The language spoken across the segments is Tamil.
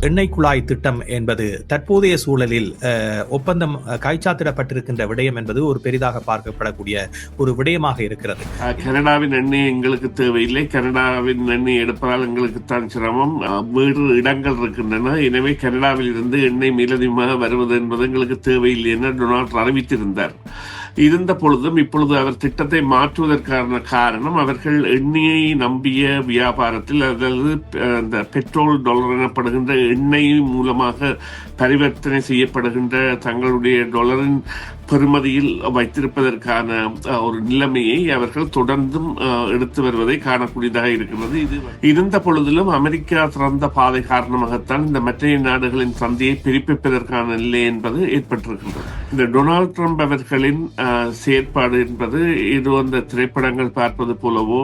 எண்ணெய் குழாய் திட்டம் என்பது தற்போதைய சூழலில் ஒப்பந்தம் கைச்சாத்திடப்பட்டிருக்கின்ற விடயம் என்பது ஒரு பெரிதாக பார்க்கப்படக்கூடிய ஒரு விடயமாக இருக்கிறது. கனடாவின் எண்ணெய் எங்களுக்கு தேவையில்லை, கனடாவின் எண்ணெய் எடுப்பதால் எங்களுக்கு தான் சிரமம், வேறு இடங்கள் இருக்கின்றன, எனவே கனடாவில் இருந்து எண்ணெய் மேலதிகமாக வருவது என்பது எங்களுக்கு தேவையில்லை என டொனால்ட் அறிவித்திருந்தார். இருந்த பொழுதும் இப்பொழுது அவர் திட்டத்தை மாற்றுவதற்கான காரணம் அவர்கள் எண்ணெயை நம்பிய வியாபாரத்தில், அதாவது இந்த பெட்ரோல் டாலர் எனப்படுகின்ற எண்ணெய் மூலமாக பரிவர்த்தனை செய்யப்படுகின்ற தங்களுடைய டாலரின் பெறுமதியில் வைத்திருப்பதற்கான ஒரு நிலைமையை அவர்கள் தொடர்ந்தும் எடுத்து வருவதை காணக்கூடியதாக இருக்கிறது. இது இருந்த பொழுதிலும் அமெரிக்கா திறந்த பாதை காரணமாகத்தான் இந்த மற்ற நாடுகளின் சந்தையை பிரிப்பிப்பதற்கான நிலை என்பது ஏற்பட்டிருக்கின்றது. இந்த டொனால்ட் ட்ரம்ப் அவர்களின் செயற்பாடு என்பது இது அந்த திரைப்படங்கள் பார்ப்பது போலவோ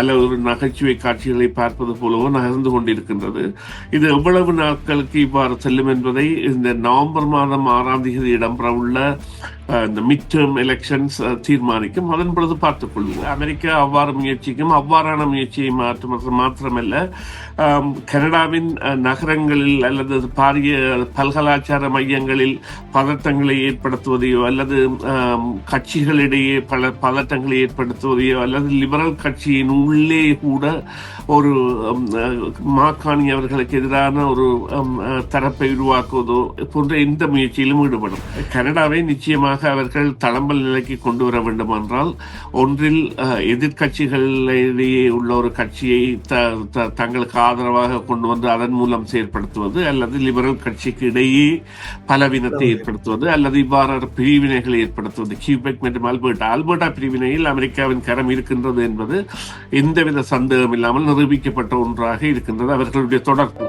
அல்ல ஒரு நகைச்சுவை காட்சிகளை பார்ப்பது போலவோ நகர்ந்து கொண்டிருக்கின்றது. இது எவ்வளவு நாட்களுக்கு இவ்வாறு செல்லும் என்பதை இந்த நவம்பர் மாதம் 6ஆம் தேதி இடம்பெறவுள்ள இந்த மிட் டேர்ம் எலெக்ஷன்ஸ் தீர்மானிக்கும். அதன் பொழுது பார்த்துக் கொள்வோம். அமெரிக்கா அவ்வாறு முயற்சிக்கும். அவ்வாறான முயற்சியை மாத்திரமல்ல, கனடாவின் நகரங்களில் அல்லது பாரிய பல்கலாச்சார மையங்களில் பதட்டங்களை ஏற்படுத்துவதையோ அல்லது கட்சிகளிடையே பல பதட்டங்களை ஏற்படுத்துவதையோ அல்லது லிபரல் கட்சியின் உள்ளே கூட ஒரு மாக்காணி அவர்களுக்கு எதிரான ஒரு தரப்பை உருவாக்குவதோ போன்ற எந்த முயற்சியிலும் ஈடுபடும். கனடாவை நிச்சயமாக அவர்கள் தளம்பல் நிலைக்கு கொண்டு வர வேண்டும் என்றால், ஒன்றில் எதிர்கட்சிகளிடையே உள்ள ஒரு கட்சியை தங்களுக்கு ஆதரவாக கொண்டு வந்து அதன் மூலம் செயற்படுத்துவது, அல்லது லிபரல் கட்சிக்கு இடையே பலவீனத்தை ஏற்படுத்துவது, அல்லது இவ்வாறு பிரிவினைகளை ஏற்படுத்துவது. கியூபெக் மற்றும் அல்பர்டா பிரிவினையில் அமெரிக்காவின் கரம் இருக்கின்றது என்பது எந்தவித சந்தேகம் இல்லாமல் நிரூபிக்கப்பட்ட ஒன்றாக இருக்கின்றது அவர்களுடைய தொடர்பு.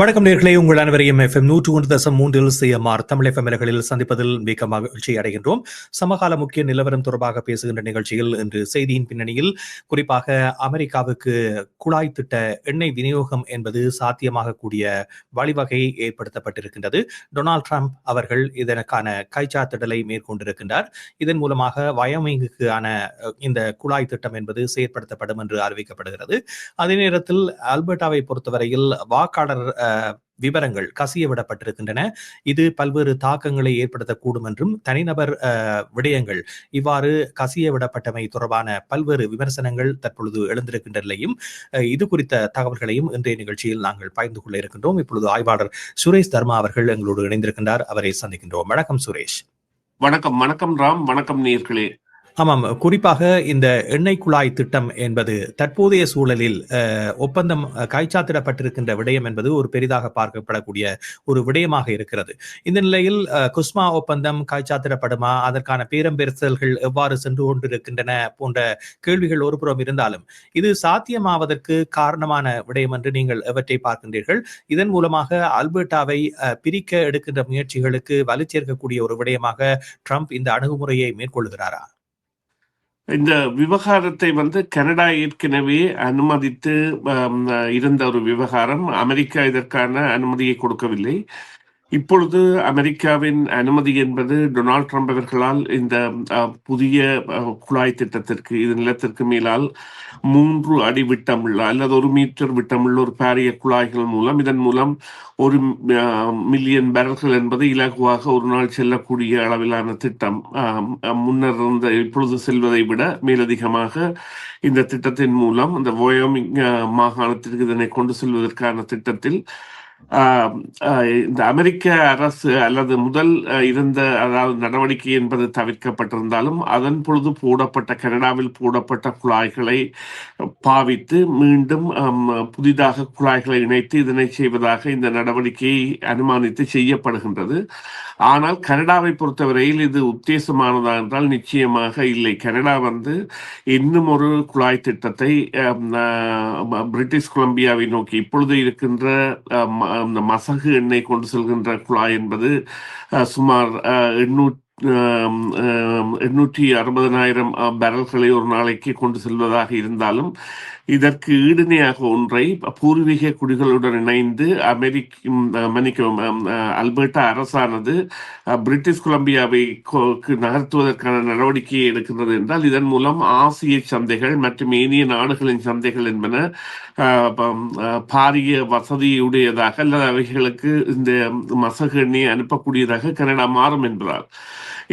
வணக்கம் நேயர்களே, உங்கள் அனைவரையும் FM 101.3 CMR தமிழ் FM இலைகளில் சந்திப்பதில் மிக மகிழ்ச்சி அடைகின்றோம். சமகால முக்கிய நிலவரம் தொடர்பாக பேசுகின்ற நிகழ்ச்சியில் இன்று செய்தியின் பின்னணியில் குறிப்பாக அமெரிக்காவுக்கு குழாய் திட்ட எண்ணெய் விநியோகம் என்பது சாத்தியமாக கூடிய வழிவகை ஏற்படுத்தப்பட்டிருக்கின்றது. டொனால்ட் ட்ரம்ப் அவர்கள் இதற்கான கைச்சாத்திடலை மேற்கொண்டிருக்கின்றார். இதன் மூலமாக வயோமிங்குக்கான இந்த குழாய் திட்டம் என்பது செயற்படுத்தப்படும் என்று அறிவிக்கப்படுகிறது. அதே நேரத்தில் அல்பர்டாவை பொறுத்தவரையில் வாக்காளர் விவரங்கள் கசிய விடப்பட்டிருக்கின்றன. இது பல்வேறு தாக்கங்களை ஏற்படுத்தக்கூடும் என்றும் தனிநபர் விடயங்கள் இவ்வாறு கசிய விடப்பட்டமை தொடர்பான பல்வேறு விமர்சனங்கள் தற்பொழுது எழுந்திருக்கின்ற நிலையும் இது குறித்த தகவல்களையும் இன்றைய நிகழ்ச்சியில் நாங்கள் பகிர்ந்து கொள்ள இருக்கின்றோம். இப்பொழுது ஆய்வாளர் சுரேஷ் தர்மா அவர்கள் எங்களோடு இணைந்திருக்கின்றார். அவரை சந்திக்கின்றோம். வணக்கம் சுரேஷ். வணக்கம் ராம். வணக்கம் நேயர்களே. ஆமாம், குறிப்பாக இந்த எண்ணெய் குழாய் திட்டம் என்பது தற்போதைய சூழலில் ஒப்பந்தம் கைச்சாத்திடப்பட்டிருக்கின்ற விடயம் என்பது ஒரு பெரிதாக பார்க்கப்படக்கூடிய ஒரு விடயமாக இருக்கிறது. இந்த நிலையில் குஸ்மா ஒப்பந்தம் கைச்சாத்திடப்படுமா, அதற்கான பேரம்பேசல்கள் எவ்வாறு சென்று கொண்டிருக்கின்றன போன்ற கேள்விகள் ஒருபுறம் இருந்தாலும் இது சாத்தியமாவதற்கு காரணமான விடயம் என்று நீங்கள் எவற்றை பார்க்கின்றீர்கள்? இதன் மூலமாக அல்பர்டாவை பிரிக்க எடுக்கின்ற முயற்சிகளுக்கு வலு சேர்க்கக்கூடிய ஒரு விடயமாக ட்ரம்ப் இந்த அணுகுமுறையை மேற்கொள்கிறாரா? இந்த விவகாரத்தை கனடா ஏற்கனவே அனுமதித்து இருந்த ஒரு விவகாரம். அமெரிக்கா இதற்கான அனுமதியை கொடுக்கவில்லை. இப்பொழுது அமெரிக்காவின் அனுமதி என்பது டொனால்ட் ட்ரம்ப் அவர்களால் இந்த புதிய குழாய் திட்டத்திற்கு, இது நிலத்திற்கு மேலால் 3 அடி விட்டமுள்ள அல்லது 1 மீட்டர் விட்டமுள்ள ஒரு பாரிய குழாய்கள் மூலம், இதன் மூலம் 1 மில்லியன் பேரல்கள் என்பது இலகுவாக ஒரு நாள் செல்லக்கூடிய அளவிலான திட்டம். முன்னர் இருந்த இப்பொழுது செல்வதை விட மேலதிகமாக இந்த திட்டத்தின் மூலம் இந்த வயோமிங் மாகாணத்திற்கு இதனை கொண்டு செல்வதற்கான திட்டத்தில் இந்த அமெரிக்க அரசு அல்லது முதல் இருந்த அதாவது நடவடிக்கை என்பது தவிர்க்கப்பட்டிருந்தாலும் அதன் பொழுது கனடாவில் போடப்பட்ட குழாய்களை பாவித்து மீண்டும் புதிதாக குழாய்களை இணைத்து இதனை செய்வதாக இந்த நடவடிக்கையை அனுமானித்து செய்யப்படுகின்றது. ஆனால் கனடாவை பொறுத்தவரையில் இது உத்தேசமானதா என்றால் நிச்சயமாக இல்லை. கனடா இன்னும் ஒரு குழாய் திட்டத்தை பிரிட்டிஷ் கொலம்பியாவை நோக்கி இப்பொழுது இருக்கின்ற இந்த மசகு எண்ணெய் கொண்டு செல்கின்ற குழாய் என்பது சுமார் 860,000 பேரல்களை ஒரு நாளைக்கு கொண்டு செல்வதாக இருந்தாலும் இதற்கு ஈடுணையாக ஒன்றை பூர்வீக குடிகளுடன் இணைந்து மன்னிக்கவும், அல்பர்டா அரசானது பிரிட்டிஷ் கொலம்பியாவை நகர்த்துவதற்கான நடவடிக்கையை எடுக்கின்றது என்றால் இதன் மூலம் ஆசிய சந்தைகள் மற்றும் ஏனைய நாடுகளின் சந்தைகள் என்பன பாரிய வசதியுடையதாக அல்லது அவைகளுக்கு இந்த மசகு எண்ணெயை அனுப்பக்கூடியதாக கனடா மாறும் என்பதால்.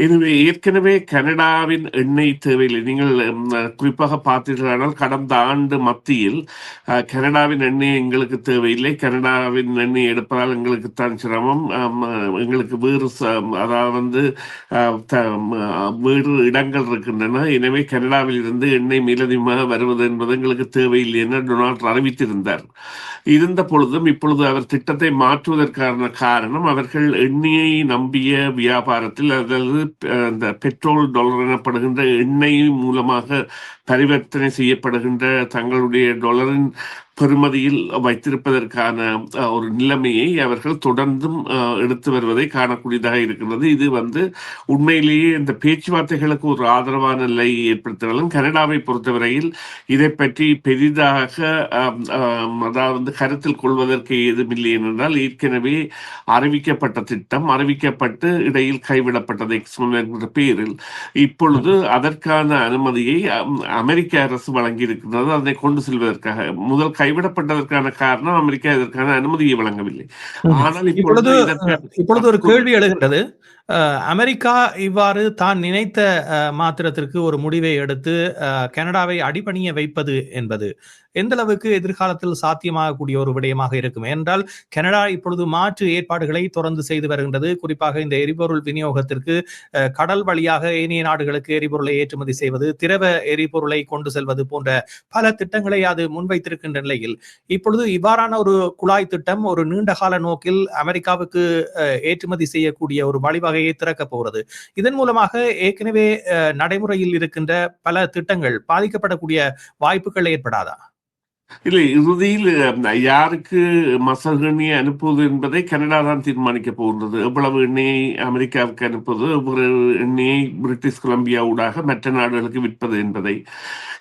எனவே ஏற்கனவே கனடாவின் எண்ணெய் தேவையில்லை. நீங்கள் குறிப்பாக பார்த்தீர்களானால் கடந்த ஆண்டு மத்தியில் கனடாவின் எண்ணெய் எங்களுக்கு தேவையில்லை, கனடாவின் எண்ணெய் எடுப்பதால் எங்களுக்கு தான் சிரமம், எங்களுக்கு அதாவது வேறு இடங்கள் இருக்கின்றன, எனவே கனடாவில் இருந்து எண்ணெய் மேலதிகமாக வருவது என்பது எங்களுக்கு தேவையில்லை என டொனால்ட் அறிவித்திருந்தார். இருந்த பொழுதும் இப்பொழுது அவர் திட்டத்தை மாற்றுவதற்கான காரணம் அவர்கள் எண்ணெயை நம்பிய வியாபாரத்தில் அதாவது இந்த பெட்ரோல் டாலர் எனப்படுகின்ற எண்ணெய் மூலமாக பரிவர்த்தனை செய்யப்படுகின்ற தங்களுடைய டாலரின் பெறுமதியில் வைத்திருப்பதற்கான ஒரு நிலைமையை அவர்கள் தொடர்ந்தும் எடுத்து வருவதை காணக்கூடியதாக இருக்கிறது. இது உண்மையிலேயே இந்த பேச்சுவார்த்தைகளுக்கு ஒரு ஆதரவான நிலையை ஏற்படுத்தினாலும் கனடாவை பொறுத்தவரையில் இதை பற்றி பெரிதாக அதாவது கருத்தில் கொள்வதற்கு ஏதுமில்லை என்றால் ஏற்கனவே அறிவிக்கப்பட்ட திட்டம் அறிவிக்கப்பட்டு இடையில் கைவிடப்பட்டது என்ற பெயரில் இப்பொழுது அதற்கான அனுமதியை அமெரிக்க அரசு வழங்கி இருக்கின்றது. அதனை கொண்டு செல்வதற்காக முதல் கைவிடப்பட்டதற்கான காரணம் அமெரிக்கா இதற்கான அனுமதியை வழங்கவில்லை. ஆனால் இப்பொழுது ஒரு கேள்வி எழுகின்றது. அமெரிக்கா இவ்வாறு தான் நினைத்த மாத்திரத்திற்கு ஒரு முடிவை எடுத்து கனடாவை அடிபணிய வைப்பது என்பது எந்த அளவுக்கு எதிர்காலத்தில் சாத்தியமாகக்கூடிய ஒரு விடயமாக இருக்கும் என்றால் கனடா இப்பொழுது மாற்று ஏற்பாடுகளை தொடர்ந்து செய்து வருகின்றது. குறிப்பாக இந்த எரிபொருள் விநியோகத்திற்கு கடல் வழியாக ஏனைய நாடுகளுக்கு எரிபொருளை ஏற்றுமதி செய்வது, திரவ எரிபொருளை கொண்டு செல்வது போன்ற பல திட்டங்களை அது முன்வைத்திருக்கின்ற நிலையில் இப்பொழுது இவ்வாறான ஒரு குழாய் திட்டம் ஒரு நீண்டகால நோக்கில் அமெரிக்காவுக்கு ஏற்றுமதி செய்யக்கூடிய ஒரு வழிவகையை திறக்கப் போகிறது. இதன் மூலமாக ஏற்கனவே நடைமுறையில் இருக்கின்ற பல திட்டங்கள் பாதிக்கப்படக்கூடிய வாய்ப்புகள் ஏற்படாதா? இல்லை, இறுதியில் யாருக்கு மசகு எண்ணெயை அனுப்புவது என்பதை கனடா தான் தீர்மானிக்க போகின்றது. எவ்வளவு எண்ணெயை அமெரிக்காவுக்கு அனுப்புவது, எவ்வளவு எண்ணெயை பிரிட்டிஷ் கொலம்பியா ஊடாக மற்ற நாடுகளுக்கு விற்பது என்பதை.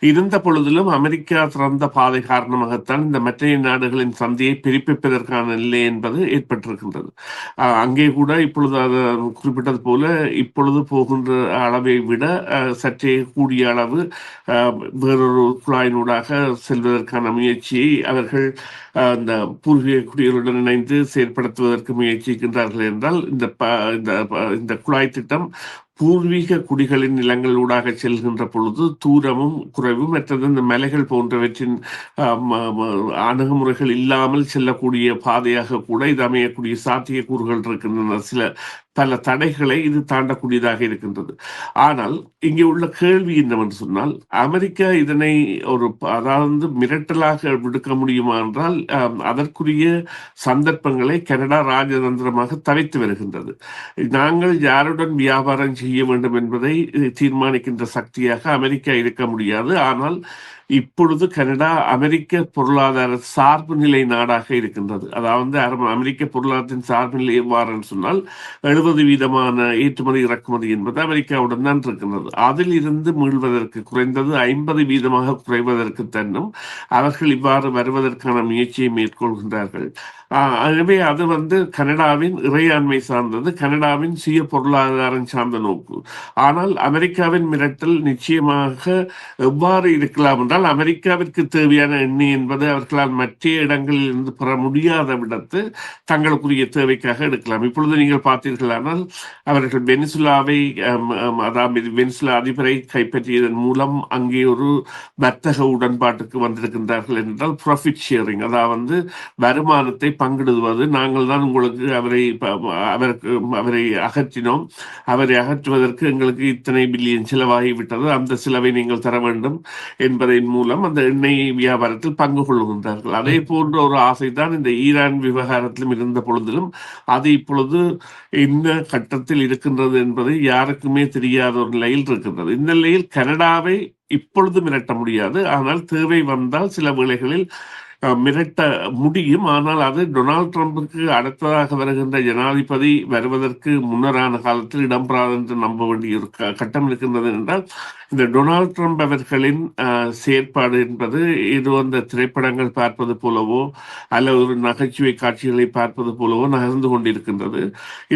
இருந்த பொழுதிலும் அமெரிக்கா திறந்த பாதை காரணமாகத்தான் இந்த மற்ற நாடுகளின் சந்தையை பிரிப்பிப்பதற்கான நிலை என்பது ஏற்பட்டிருக்கின்றது. அங்கே கூட இப்பொழுது அது குறிப்பிட்டது போல இப்பொழுது போகின்ற அளவை விட சற்றே கூடிய அளவு வேறொரு குழாயினூடாக செல்வதற்கான முயற்சியை அவர்கள் இந்த பூர்வீக குடிகளுடன் இணைந்து செயற்படுத்துவதற்கு முயற்சிக்கின்றார்கள் என்றால் இந்த குழாய் திட்டம் பூர்வீக குடிகளின் நிலங்களூடாக செல்கின்ற பொழுது தூரமும் குறைவும் மற்றது இந்த மலைகள் போன்றவற்றின் அணுகுமுறைகள் இல்லாமல் செல்லக்கூடிய பாதையாக கூட இது அமையக்கூடிய சாத்தியக்கூறுகள் இருக்கின்றன. பல தடைகளை இது தாண்டக்கூடியதாக இருக்கின்றது. ஆனால் இங்கே உள்ள கேள்வி என்னவென்று சொன்னால் அமெரிக்கா இதனை அதாவது மிரட்டலாக விடுக்க முடியுமா என்றால் அதற்குரிய சந்தர்ப்பங்களை கனடா ராஜதந்திரமாக தவித்து வருகின்றது. நாங்கள் யாருடன் வியாபாரம் செய்ய வேண்டும் என்பதை தீர்மானிக்கின்ற சக்தியாக அமெரிக்கா இருக்க முடியாது. ஆனால் இப்பொழுது கனடா அமெரிக்க பொருளாதார சார்பு நிலை நாடாக இருக்கின்றது. அதாவது அமெரிக்க பொருளாதாரத்தின் சார்பு நிலை எவ்வாறு சொன்னால் 70% ஏற்றுமதி இறக்குமதி என்பது அமெரிக்காவுடன் தான் இருக்கின்றது. அதில் இருந்து மீள்வதற்கு குறைந்தது 50% குறைவதற்கு தன்னும் அவர்கள் இவ்வாறு வருவதற்கான முயற்சியை மேற்கொள்கின்றார்கள். எனவே அது கனடாவின் இறையாண்மை சார்ந்தது, கனடாவின் சுய பொருளாதாரம் சார்ந்த நோக்கு. ஆனால் அமெரிக்காவின் மிரட்டல் நிச்சயமாக எவ்வாறு இருக்கலாம் என்றால் அமெரிக்காவிற்கு தேவையான எண்ணெய் என்பது அவர்களால் மற்ற இடங்களில் இருந்து பெற முடியாத விடத்து தங்களுக்குரிய தேவைக்காக எடுக்கலாம். இப்பொழுது நீங்கள் பார்த்தீர்களானால் அவர்கள் வெனிசுலாவை அதாவது வெனிசுலா அதிபரை கைப்பற்றியதன் மூலம் அங்கே ஒரு வர்த்தக உடன்பாட்டுக்கு வந்திருக்கின்றார்கள் என்றால் ப்ராஃபிட் ஷேரிங், அதாவது வருமானத்தை பங்கிடுவது. நாங்கள் தான் உங்களுக்கு அவரை அகற்றினோம், அவரை அகற்றுவதற்கு எங்களுக்கு இத்தனை பில்லியன் செலவாகிவிட்டது, அந்த செலவை நீங்கள் தர வேண்டும் என்பதன் மூலம் அந்த எண்ணெய் வியாபாரத்தில் பங்கு கொள்கின்றார்கள். அதே போன்ற ஒரு ஆசை தான் இந்த ஈரான் விவகாரத்திலும் இருந்த பொழுதிலும் அது இப்பொழுது என்ன கட்டத்தில் இருக்கின்றது என்பது யாருக்குமே தெரியாத ஒரு நிலையில் இருக்கின்றது. இந்த நிலையில் கனடாவை இப்பொழுது மிரட்ட முடியாது. ஆனால் தேவை வந்தால் சில வேளைகளில் மிரட்ட முடியும். ஆனால் அது டொனால்ட் ட்ரம்புக்கு அடுத்ததாக வருகின்ற ஜனாதிபதி வருவதற்கு முன்னரான காலத்தில் இடம்பெறாது என்று நம்ப வேண்டிய ஒரு கட்டம் இருக்கின்றது என்றால், இந்த டொனால்ட் ட்ரம்ப் அவர்களின் செயற்பாடு என்பது இது அந்த திரைப்படங்கள் பார்ப்பது போலவோ அல்லது ஒரு நகைச்சுவை காட்சிகளை பார்ப்பது போலவோ நகர்ந்து கொண்டிருக்கின்றது.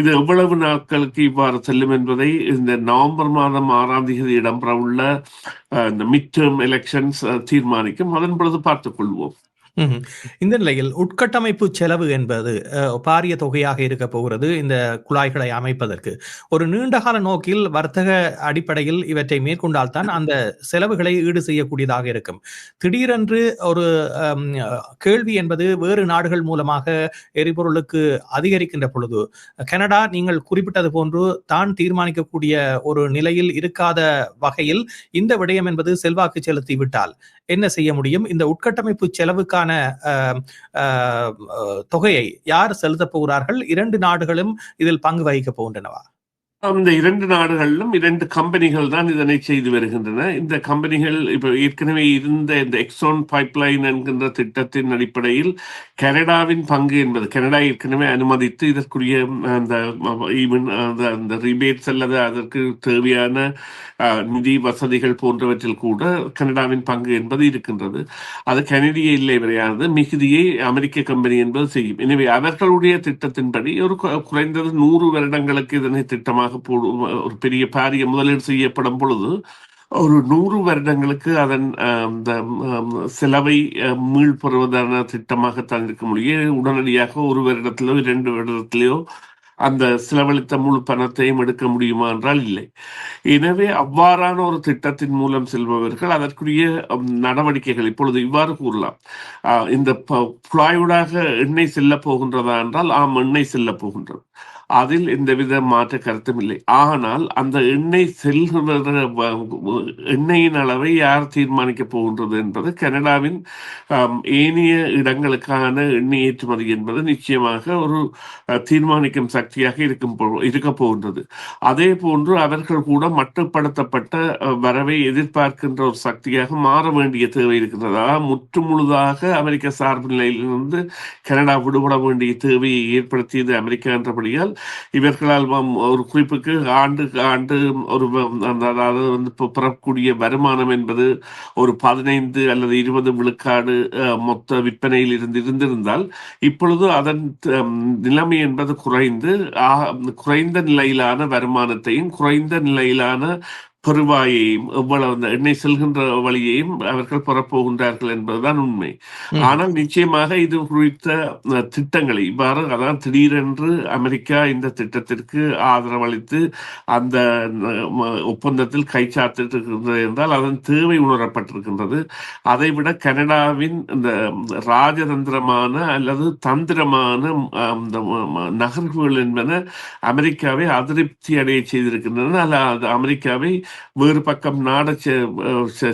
இது எவ்வளவு நாட்களுக்கு இவ்வாறு செல்லும் என்பதை இந்த நவம்பர் மாதம் 6ஆம் தேதி இடம்பெறவுள்ள இந்த மிட் டேர்ம் எலெக்ஷன்ஸ் தீர்மானிக்கும். அதன் பொழுது பார்த்துக் கொள்வோம். இந்த நிலையில் உட்கட்டமைப்பு செலவு என்பது பாரிய தொகையாக இருக்க போகிறது. இந்த குழாய்களை அமைப்பதற்கு ஒரு நீண்டகால நோக்கில் வர்த்தக அடிப்படையில் இவற்றை மேற்கொண்டால்தான் அந்த செலவுகளை ஈடு செய்யக்கூடியதாக இருக்கும். திடீரென்று ஒரு கேள்வி என்பது வேறு நாடுகள் மூலமாக எரிபொருளுக்கு அதிகரிக்கின்ற பொழுது கனடா நீங்கள் குறிப்பிட்டது போன்று தான் தீர்மானிக்கக்கூடிய ஒரு நிலையில் இருக்காத வகையில் இந்த விடயம் என்பது செல்வாக்கு செலுத்தி விட்டால் என்ன செய்ய முடியும்? இந்த உட்கட்டமைப்பு செலவுக்கான தொகையை யார் செலுத்தப் போகிறார்கள்? 2 நாடுகளும் இதில் பங்கு வகிக்க போகின்றனவா? இந்த 2 நாடுகளிலும் 2 கம்பெனிகள் தான் இதனை செய்து வருகின்றன. இந்த கம்பெனிகள் இப்ப ஏற்கனவே இருந்த இந்த எக்ஸான் பைப்லைன் என்கின்ற திட்டத்தின் அடிப்படையில் கனடாவின் பங்கு என்பது கனடா ஏற்கனவே அனுமதித்து இதற்குரிய அந்த ரிபேட்ஸ் அல்லது அதற்கு தேவையான நிதி வசதிகள் போன்றவற்றில் கூட கனடாவின் பங்கு என்பது இருக்கின்றது. அது கனடிய இல்லை வரையானது மிகுதியை அமெரிக்க கம்பெனி என்பது செய்யும். எனவே அவர்களுடைய திட்டத்தின்படி ஒரு குறைந்தது 100 வருடங்களுக்கு இதனை திட்டமாக ஒரு பெரிய பாரிய முதலீடு செய்யப்படும் பொழுது ஒரு 100 வருடங்களுக்கு அதன் செலவை மீள்பெறுவதான திட்டமாகத்தான் இருக்க முடியும். உடனடியாக 1 வருடத்திலோ 2 வருடத்திலேயோ அந்த செலவழித்த முழு பணத்தையும் எடுக்க முடியுமா என்றால் இல்லை. எனவே அவ்வாறான ஒரு திட்டத்தின் மூலம் செல்பவர்கள் அதற்குரிய நடவடிக்கைகள் இப்பொழுது இவ்வாறு கூறலாம். இந்த குழாயூடாக எண்ணெய் செல்ல போகின்றதா என்றால் ஆம், எண்ணெய் செல்ல போகின்றது. அதில் எந்தவித மாற்ற கருத்தும் இல்லை. ஆனால் அந்த எண்ணெய் செல்கிற எண்ணெயின் அளவை யார் தீர்மானிக்க போகின்றது என்பது கனடாவின் ஏனைய இடங்களுக்கான எண்ணெய் ஏற்றுமதி என்பது நிச்சயமாக ஒரு தீர்மானிக்கும் சக்தியாக இருக்க போகின்றது. அதே போன்று அவர்கள் கூட மட்டுப்படுத்தப்பட்ட வரவை எதிர்பார்க்கின்ற ஒரு சக்தியாக மாற வேண்டிய தேவை இருக்கின்றது. அதாவது முற்று முழுதாக அமெரிக்க சார்பு நிலையிலிருந்து கனடா விடுபட வேண்டிய தேவையை ஏற்படுத்தியது அமெரிக்கா என்றபடியால் இவர்களால் ஒரு குறிப்புக்கு ஆண்டு ஒரு அதாவது பெறக்கூடிய வருமானம் என்பது ஒரு 15 அல்லது 20 விழுக்காடு மொத்த விற்பனையில் இருந்திருந்தால் இப்பொழுது அதன் நிலைமை என்பது குறைந்த நிலையிலான வருமானத்தையும் குறைந்த நிலையிலான பெருவாயையும் எவ்வளவு அந்த எண்ணெய் செல்கின்ற வழியையும் அவர்கள் பெறப்போகின்றார்கள் என்பதுதான் உண்மை. ஆனால் நிச்சயமாக இது குறித்த திட்டங்களை இவ்வாறு அதான் திடீரென்று அமெரிக்கா இந்த திட்டத்திற்கு ஆதரவளித்து அந்த ஒப்பந்தத்தில் கைச்சாத்திருக்கின்றது என்றால் அதன் தேவை உணரப்பட்டிருக்கின்றது. அதைவிட கனடாவின் இந்த ராஜதந்திரமான அல்லது தந்திரமான நகர்வுகள் என்பன அமெரிக்காவை அதிருப்தி அடைய செய்திருக்கின்றன. அல்லது அமெரிக்காவை வேறு பக்கம் நாட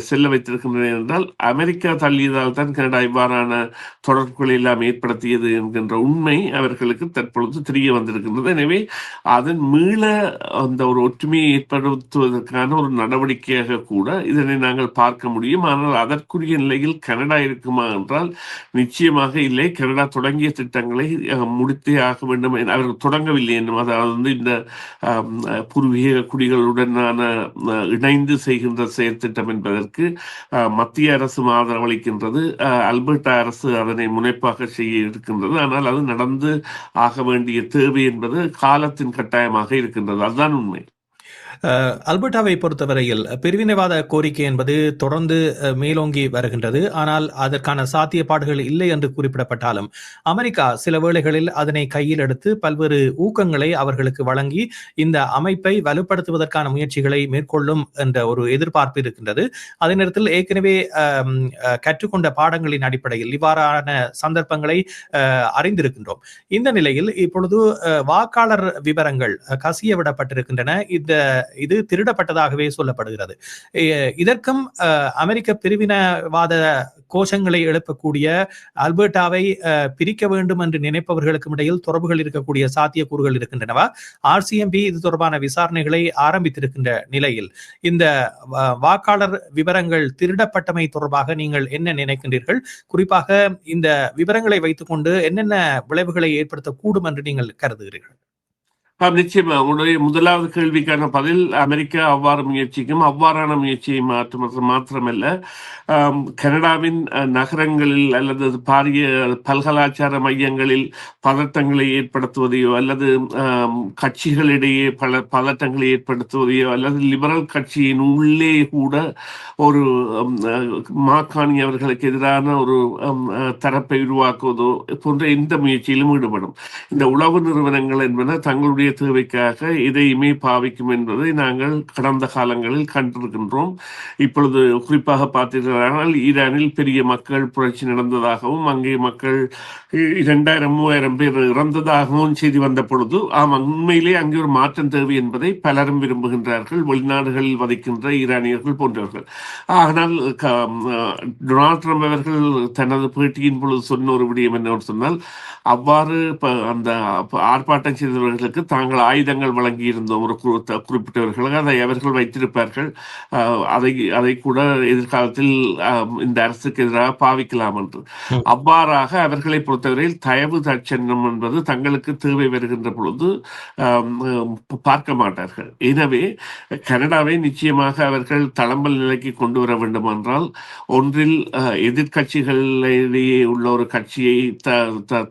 செல்ல வைத்திருக்கின்றன என்றால் அமெரிக்கா தள்ளியதால் தான் கனடா இவ்வாறான தொடர்புகளை எல்லாம் ஏற்படுத்தியது என்கின்ற உண்மை அவர்களுக்கு தற்பொழுது தெரிய வந்திருக்கின்றது. எனவே அதன் மீள அந்த ஒரு ஒற்றுமையை ஏற்படுத்துவதற்கான ஒரு நடவடிக்கையாக கூட இதனை நாங்கள் பார்க்க முடியும். ஆனால் அதற்குரிய நிலையில் கனடா இருக்குமா என்றால் நிச்சயமாக இல்லை. கனடா தொடங்கிய திட்டங்களை முடித்தே ஆக வேண்டும். அவர்கள் தொடங்கவில்லை என்னும் அதாவது இந்த பூர்வீக குடிகளுடனான இணைந்து செய்கின்ற செயற்திட்டம் என்பதற்கு மத்திய அரசு ஆதரவளிக்கின்றது. அல்பர்டா அரசு அதனை முனைப்பாக செய்ய இருக்கின்றது. ஆனால் அது நடந்து ஆக வேண்டிய தேவை என்பது காலத்தின் கட்டாயமாக இருக்கின்றது. அதுதான் உண்மை. அல்பர்டாவை பொறுத்தவரையில் பிரிவினைவாத கோரிக்கை என்பது தொடர்ந்து மேலோங்கி வருகின்றது. ஆனால் அதற்கான சாத்தியப்பாடுகள் இல்லை என்று குறிப்பிடப்பட்டாலும் அமெரிக்கா சில வேளைகளில் அதனை கையில் எடுத்து பல்வேறு ஊக்கங்களை அவர்களுக்கு வழங்கி இந்த அமைப்பை வலுப்படுத்துவதற்கான முயற்சிகளை மேற்கொள்ளும் என்ற ஒரு எதிர்பார்ப்பு இருக்கின்றது. அதே நேரத்தில் ஏற்கனவே கற்றுக்கொண்ட பாடங்களின் அடிப்படையில் இவ்வாறான சந்தர்ப்பங்களை அறிந்திருக்கின்றோம். இந்த நிலையில் இப்பொழுது வாக்காளர் விவரங்கள் கசிய விடப்பட்டிருக்கின்றன. இந்த இது திருடப்பட்டதாகவே சொல்லப்படுகிறது. இதற்கும் அமெரிக்க பிரிவினவாத கோஷங்களை எழுப்பக்கூடிய அல்பர்டாவை பிரிக்க வேண்டும் என்று நினைப்பவர்களுக்கும் இடையில் தொடர்புகள் இருக்கக்கூடிய சாத்தியக்கூறுகள் இருக்கின்றனவா? RCMP இது தொடர்பான விசாரணைகளை ஆரம்பித்திருக்கின்ற நிலையில் இந்த வாக்காளர் விவரங்கள் திருடப்பட்டமை தொடர்பாக நீங்கள் என்ன நினைக்கின்றீர்கள்? குறிப்பாக இந்த விவரங்களை வைத்துக்கொண்டு என்னென்ன விளைவுகளை ஏற்படுத்தக்கூடும் என்று நீங்கள் கருதுகிறீர்கள்? நிச்சயமா உங்களுடைய முதலாவது கேள்விக்கான பதில், அமெரிக்கா அவ்வாறு முயற்சிக்கும். அவ்வாறான முயற்சியை மாத்திரமல்ல, கனடாவின் நகரங்களில் அல்லது பாரிய பல்கலாச்சார மையங்களில் பதட்டங்களை ஏற்படுத்துவதையோ அல்லது கட்சிகளிடையே பல பதட்டங்களை ஏற்படுத்துவதையோ அல்லது லிபரல் கட்சியின் உள்ளே கூட ஒரு மாக்காணி அவர்களுக்கு எதிரான ஒரு தரப்பை உருவாக்குவதோ போன்ற எந்த முயற்சியிலும் ஈடுபடும். இந்த உளவு நிறுவனங்கள் என்பன தங்களுடைய தேவைக்காக இதையுமே பாவிக்கும் என்பதை நாங்கள் கடந்த காலங்களில் கண்டிருக்கின்றோம். இப்பொழுது குறிப்பாக பார்த்தீர்களானால் ஈரானில் பெரிய மக்கள் புரட்சி நடந்ததாகவும் அங்கே மக்கள் 2000-3000 பேர் இறந்ததாகவும் செய்தி வந்த பொழுது உண்மையிலே அங்கே ஒரு மாற்றம் தேவை என்பதை பலரும் விரும்புகின்றார்கள், வெளிநாடுகளில் வதிக்கின்ற ஈரானியர்கள் போன்றவர்கள். ஆனால் டொனால்ட் ட்ரம்ப் அவர்கள் தனது பேட்டியின் பொழுது சொன்ன ஒரு விடயம் என்னவென்று சொன்னால், அவ்வாறு அந்த ஆர்ப்பாட்டம் செய்தவர்களுக்கு தாங்கள் ஆயுதங்கள் வழங்கி இருந்தோம் ஒரு குறிப்பிட்டவர்களுக்கு, அதை அவர்கள் வைத்திருப்பார்கள், அதை கூட எதிர்காலத்தில் இந்த அரசுக்கு எதிராக பாவிக்கலாம் என்று. அவ்வாறாக அவர்களை பொறுத்தவரையில் தயவு தட்சணம் என்பது தங்களுக்கு தேவை வருகின்ற பொழுது பார்க்க மாட்டார்கள். எனவே கனடாவை நிச்சயமாக அவர்கள் தளம்பல் நிலைக்கு கொண்டு வர வேண்டும் என்றால், ஒன்றில் எதிர்கட்சிகளிடையே உள்ள ஒரு கட்சியை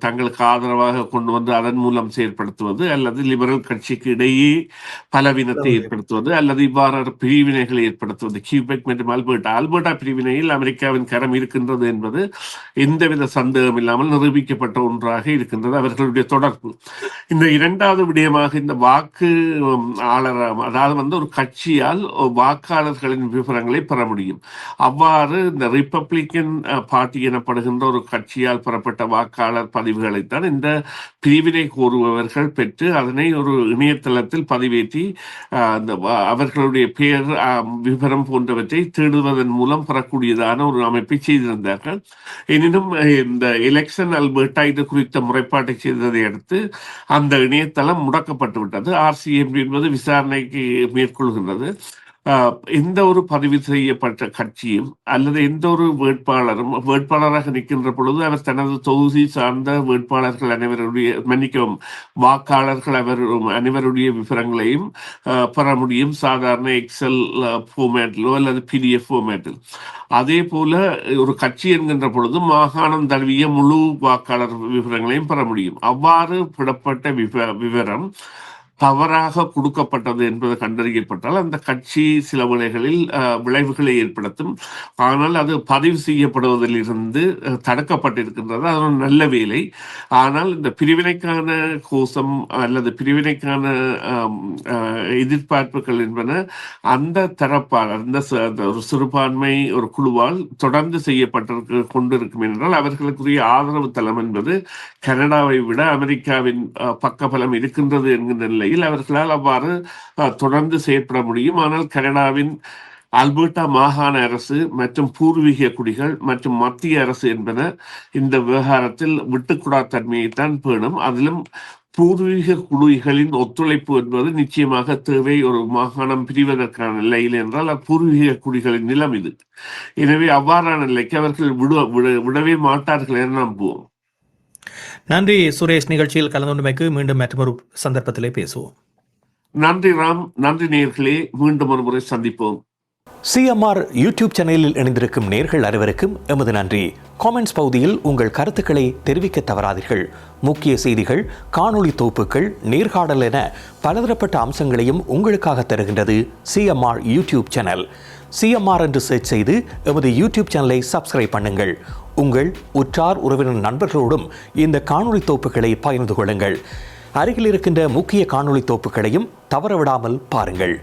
தங்களுக்கு ஆதரவாக கொண்டு வந்து அதன் மூலம் செயற்படுத்துவது, அல்லது லிபரல் கட்சிக்கு இடையே பலவீனத்தை ஏற்படுத்துவது, அல்லது இவ்வாறு பிரிவினைகளை ஏற்படுத்துவது. கியூபெக் மற்றும் அல்பர்டா பிரிவினையில் அமெரிக்காவின் கரம் இருக்கின்றது என்பது எந்தவித சந்தேகம் இல்லாமல் நிரூபிக்கப்பட்ட ஒன்றாக இருக்கின்றது அவர்களுடைய தொடர்பு. இந்த இரண்டாவது விடயமாக இந்த வாக்கு ஆளர், அதாவது ஒரு கட்சியால் வாக்காளர்களின் விவரங்களை பெற முடியும். அவ்வாறு இந்த ரிப்பப்ளிக்கன் பார்ட்டி எனப்படுகின்ற ஒரு கட்சியால் பெறப்பட்ட வாக்காளர் பதிவுகளைத்தான் இந்த பிரிவினை கோருபவர்கள் பெற்று அதனை ஒரு இணையதளத்தில் பதிவேற்றி அவர்களுடைய பெயர் விவரம் போன்றவற்றை தேடுவதன் மூலம் பெறக்கூடியதான ஒரு அமைப்பை செய்திருந்தார்கள். எனினும் இந்த எலெக்ஷன் அல்பர்டா இது குறித்த முறைப்பாட்டை செய்ததை அடுத்து அந்த இணையதளம் முடக்கப்பட்டு விட்டது. RCMP என்பது விசாரணைக்கு மேற்கொள்கின்றது. எந்த ஒரு பதிவு செய்யப்பட்ட கட்சியும் அல்லது எந்த ஒரு வேட்பாளராக நிற்கின்ற பொழுது அவர் தனது தொகுதி சார்ந்த வேட்பாளர்கள் வாக்காளர்கள் அனைவருடைய விவரங்களையும் பெற முடியும், சாதாரண எக்ஸல் ஃபார்மேட்டிலோ அல்லது PDF ஃபார்மேட்டில். அதே போல ஒரு கட்சி என்கின்ற பொழுது மாகாணம் தழுவிய முழு வாக்காளர் விவரங்களையும் பெற முடியும். அவ்வாறு விடப்பட்ட விவரம் தவறாக கொடுக்கப்பட்டது என்பது கண்டறியப்பட்டால் அந்த கட்சி சில வேளைகளில் விளைவுகளை ஏற்படுத்தும். ஆனால் அது பதிவு செய்யப்படுவதிலிருந்து தடுக்கப்பட்டிருக்கின்றது. அது ஒரு நல்ல வேலை. ஆனால் இந்த பிரிவினைக்கான கோஷம் அல்லது பிரிவினைக்கான எதிர்பார்ப்புகள் என்பன அந்த தரப்பால் அந்த ஒரு சிறுபான்மை ஒரு குழுவால் தொடர்ந்து செய்யப்பட்டிருக்க கொண்டிருக்கும் என்றால் அவர்களுக்குரிய ஆதரவு தளம் என்பது கனடாவை விட அமெரிக்காவின் பக்கபலம் இருக்கின்றது என்கின்ற நிலையில் அவர்களால் அவ்வாறு தொடர்ந்து செயற்பட முடியும். ஆனால் கனடாவின் அல்பர்டா மாகாண அரசு மற்றும் பூர்வீக குடிகள் மற்றும் மத்திய அரசு என்பன இந்த விவகாரத்தில் விட்டுக்கூடா தன்மையைத்தான் பேணும். அதிலும் பூர்வீக குடிகளின் ஒத்துழைப்பு என்பது நிச்சயமாக தேவை ஒரு மாகாணம் பிரிவதற்கான நிலையில் என்றால் பூர்வீக குடிகளின் நிலம் இது. எனவே அவ்வாறான நிலைக்கு அவர்கள் விடவே மாட்டார்கள் என நம்புவோம். நன்றி சுரேஷ், நிகழ்ச்சியில் கலந்து கொண்டமைக்கு. மீண்டும் மற்றொரு சந்தர்ப்பத்திலே பேசுவோம். நன்றி ராம், நன்றி நேயர்களே, மீண்டும் ஒரு முறை சந்திப்போம். CMR யூடியூப் சேனலில் இணைந்திருக்கும் நேயர்கள் அனைவருக்கும் எமது நன்றி. காமெண்ட்ஸ் பகுதியில் உங்கள் கருத்துக்களை தெரிவிக்க தவறாதீர்கள். முக்கிய செய்திகள், காணொளி தொகுப்புகள், நேர்காணல் என பலதரப்பட்ட அம்சங்களையும் உங்களுக்காக தருகின்றது CMR யூடியூப் சேனல். CMR என்று சர்ச் செய்து எமது யூடியூப் சேனலை சப்ஸ்கிரைப் பண்ணுங்கள். உங்கள் உற்றார் உறவினர் நண்பர்களோடும் இந்த காணொளி தொகுப்புகளை பகிர்ந்து கொள்ளுங்கள். அருகில் இருக்கின்ற முக்கிய காணொளி தொகுப்புகளையும் தவறவிடாமல் பாருங்கள்.